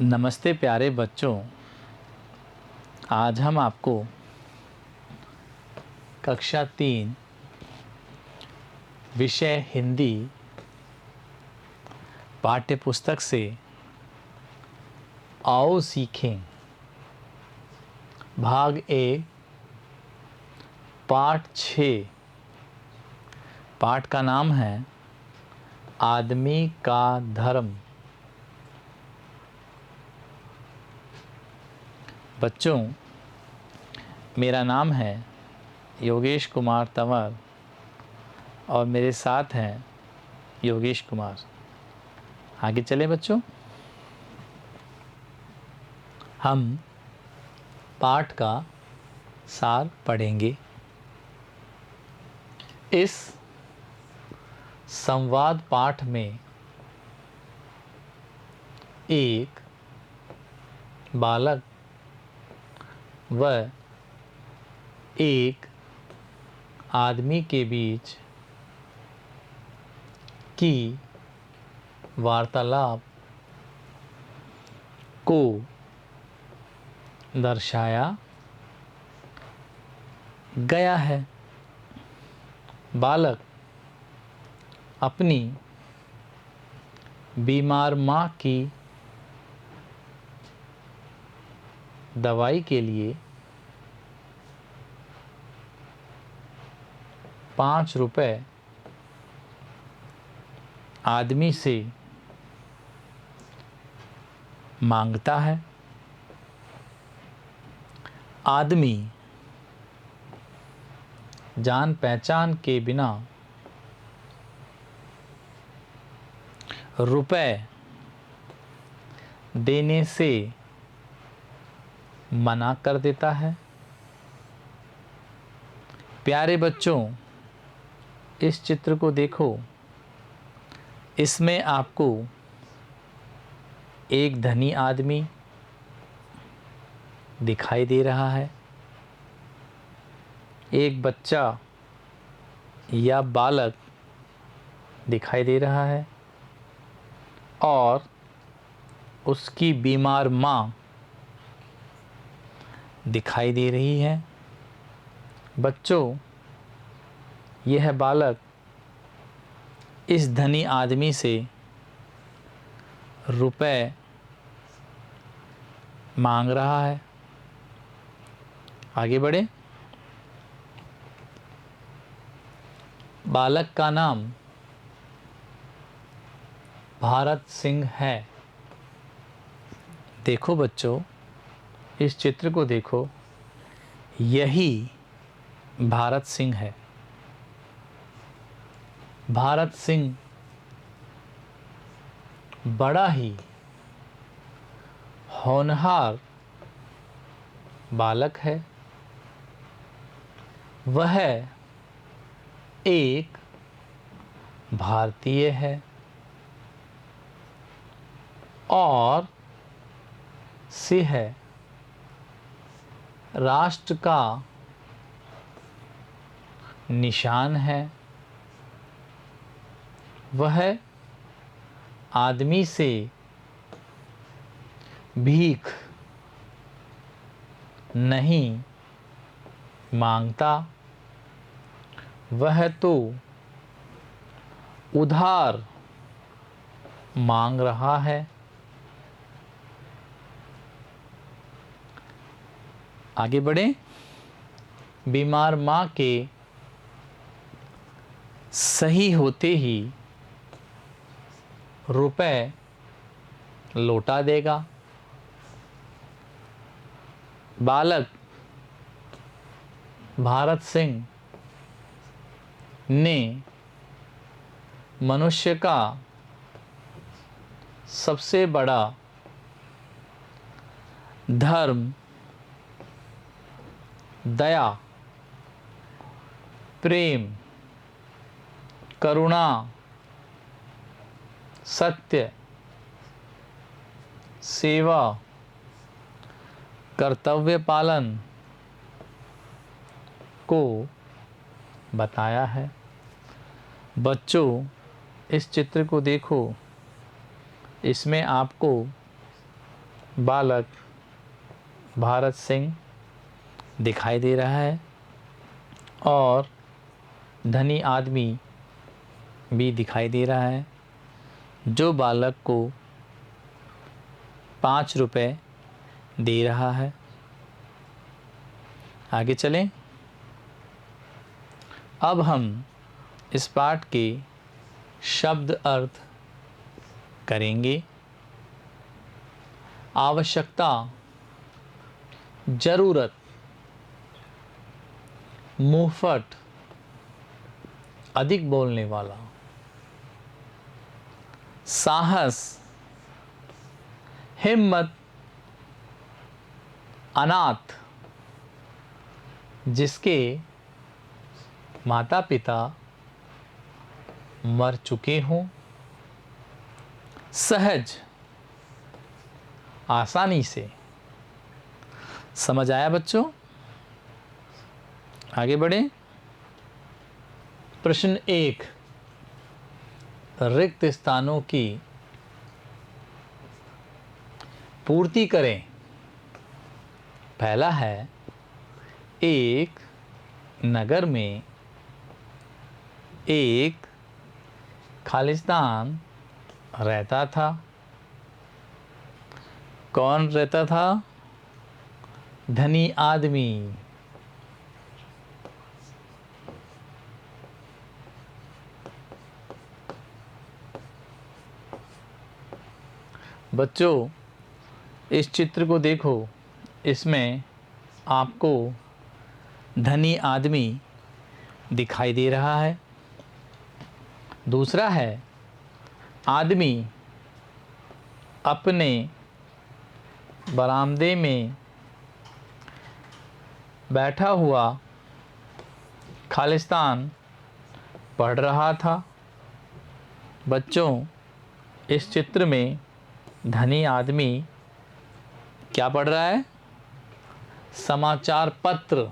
नमस्ते प्यारे बच्चों। आज हम आपको कक्षा 3 विषय हिंदी पाठ्य पुस्तक से आओ सीखें भाग 1 पाठ 6 पाठ का नाम है आदमी का धर्म। बच्चों, मेरा नाम है योगेश कुमार तंवर और मेरे साथ हैं योगेश कुमार। आगे चलें बच्चों। हम पाठ का सार पढ़ेंगे। इस संवाद पाठ में एक बालक व एक आदमी के बीच की वार्तालाप को दर्शाया गया है। बालक अपनी बीमार माँ की दवाई के लिए 5 रुपए आदमी से मांगता है। आदमी जान पहचान के बिना रुपए देने से मना कर देता है। प्यारे बच्चों, इस चित्र को देखो। इसमें आपको एक धनी आदमी दिखाई दे रहा है, एक बच्चा या बालक दिखाई दे रहा है और उसकी बीमार माँ दिखाई दे रही है। बच्चों, यह बालक इस धनी आदमी से रुपए मांग रहा है। आगे बढ़े। बालक का नाम भारत सिंह है। देखो बच्चों, इस चित्र को देखो। यही भारत सिंह है। भारत सिंह बड़ा ही होनहार बालक है। वह एक भारतीय है और सिंह राष्ट्र का निशान है। वह आदमी से भीख नहीं मांगता, वह तो उधार मांग रहा है। आगे बढ़े। बीमार माँ के सही होते ही रुपए लौटा देगा। बालक भारत सिंह ने मनुष्य का सबसे बड़ा धर्म दया, प्रेम, करुणा, सत्य, सेवा, कर्तव्य पालन को बताया है। बच्चों, इस चित्र को देखो। इसमें आपको बालक भारत सिंह दिखाई दे रहा है और धनी आदमी भी दिखाई दे रहा है जो बालक को 5 रुपए दे रहा है। आगे चलें। अब हम इस पाठ के शब्द अर्थ करेंगे। आवश्यकता, जरूरत, मुंहफट, अधिक बोलने वाला, साहस, हिम्मत, अनाथ, जिसके माता पिता मर चुके हों, सहज, आसानी से। समझ आया बच्चों? आगे बढ़ें। प्रश्न 1, रिक्त स्थानों की पूर्ति करें। पहला है, एक नगर में एक खालिस्तान रहता था। कौन रहता था? धनी आदमी। बच्चों, इस चित्र को देखो, इसमें आपको धनी आदमी दिखाई दे रहा है। दूसरा है, आदमी अपने बरामदे में बैठा हुआ खालिस्तान पढ़ रहा था। बच्चों, इस चित्र में धनी आदमी क्या पढ़ रहा है? समाचार पत्र।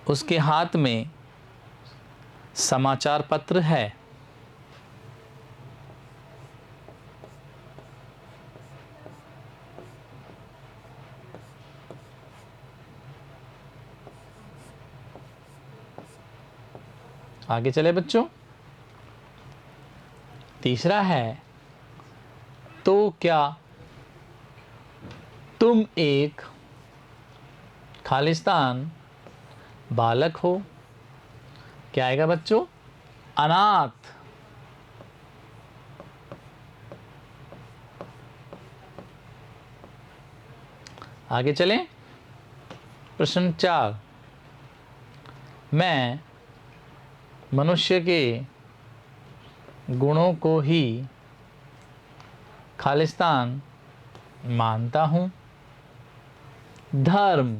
उसके हाथ में समाचार पत्र है। आगे चले बच्चों। तीसरा है, तो क्या तुम एक खालिस्तान बालक हो? क्या आएगा बच्चों? अनाथ। आगे चलें। प्रश्न 4, मैं मनुष्य के गुणों को ही खालिस्तान मानता हूँ। धर्म,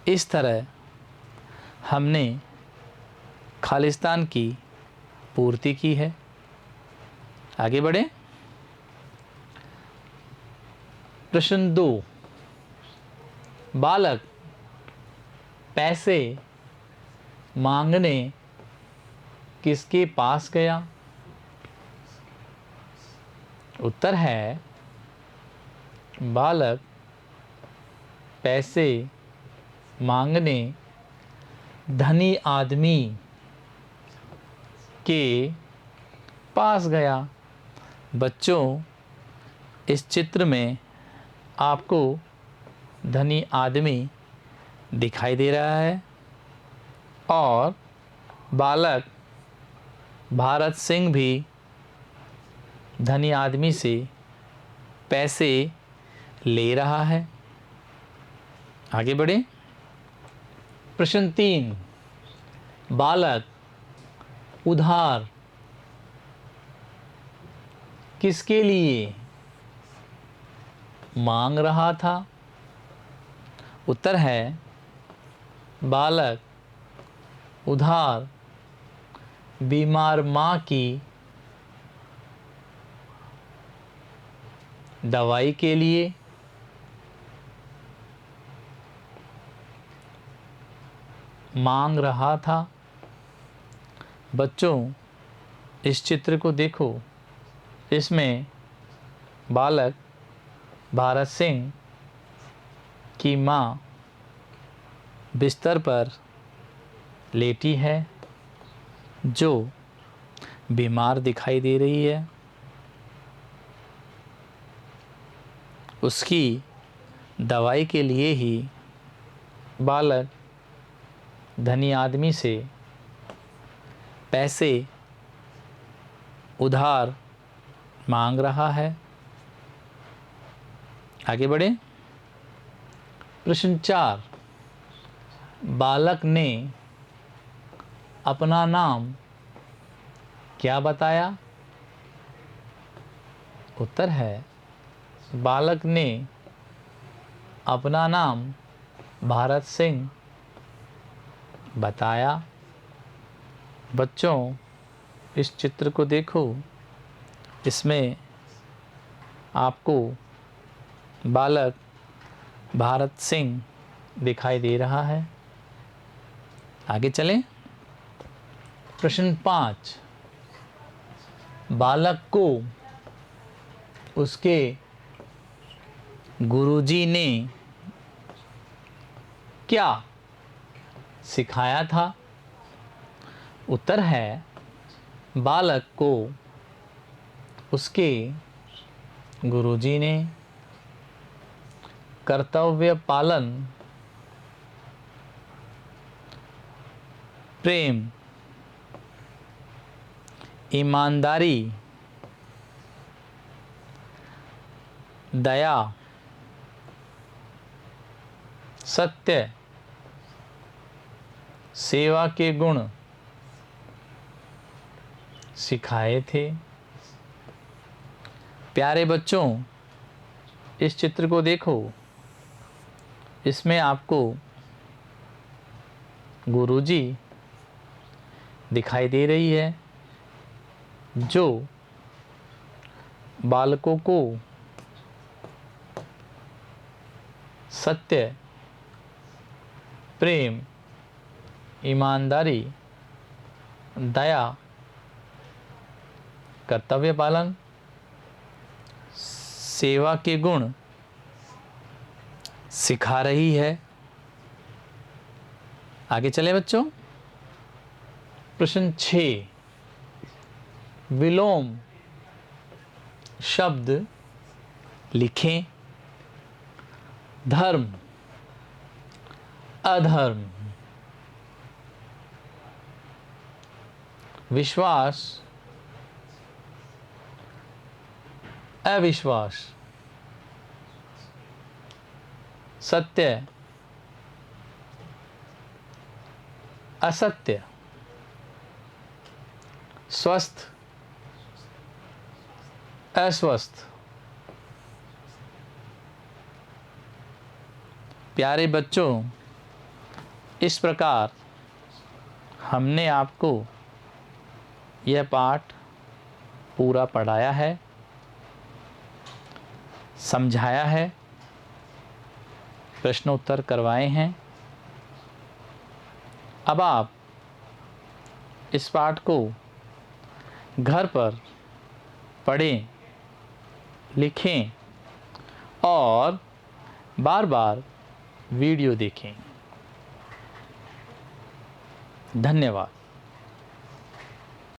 इस तरह हमने खालिस्तान की पूर्ति की है। आगे बढ़ें। प्रश्न 2, बालक पैसे मांगने किसके पास गया? उत्तर है, बालक पैसे मांगने धनी आदमी के पास गया। बच्चों, इस चित्र में आपको धनी आदमी दिखाई दे रहा है और बालक भारत सिंह भी धनी आदमी से पैसे ले रहा है। आगे बढ़ें। प्रश्न 3, बालक उधार किसके लिए मांग रहा था? उत्तर है, बालक उधार बीमार माँ की दवाई के लिए मांग रहा था। बच्चों, इस चित्र को देखो, इसमें बालक भारत सिंह की माँ बिस्तर पर लेटी है, जो बीमार दिखाई दे रही है। उसकी दवाई के लिए ही बालक धनी आदमी से पैसे उधार मांग रहा है। आगे बढ़े। प्रश्न 4, बालक ने अपना नाम क्या बताया? उत्तर है, बालक ने अपना नाम भारत सिंह बताया। बच्चों, इस चित्र को देखो, इसमें आपको बालक भारत सिंह दिखाई दे रहा है। आगे चलें। प्रश्न 5, बालक को उसके गुरुजी ने क्या सिखाया था? उत्तर है, बालक को उसके गुरुजी ने कर्तव्य पालन, प्रेम, ईमानदारी, दया, सत्य, सेवा के गुण सिखाए थे। प्यारे बच्चों, इस चित्र को देखो, इसमें आपको गुरुजी दिखाई दे रही है, जो बालकों को सत्य, प्रेम, ईमानदारी, दया, कर्तव्य पालन, सेवा के गुण सिखा रही है। आगे चलें बच्चों। प्रश्न 6, विलोम शब्द लिखें। धर्म, अधर्म, विश्वास, अविश्वास, सत्य, असत्य, स्वस्थ, अस्वस्थ। प्यारे बच्चों, इस प्रकार हमने आपको यह पाठ पूरा पढ़ाया है, समझाया है, प्रश्नोत्तर करवाए हैं। अब आप इस पाठ को घर पर पढ़ें, लिखें और बार बार वीडियो देखें। धन्यवाद।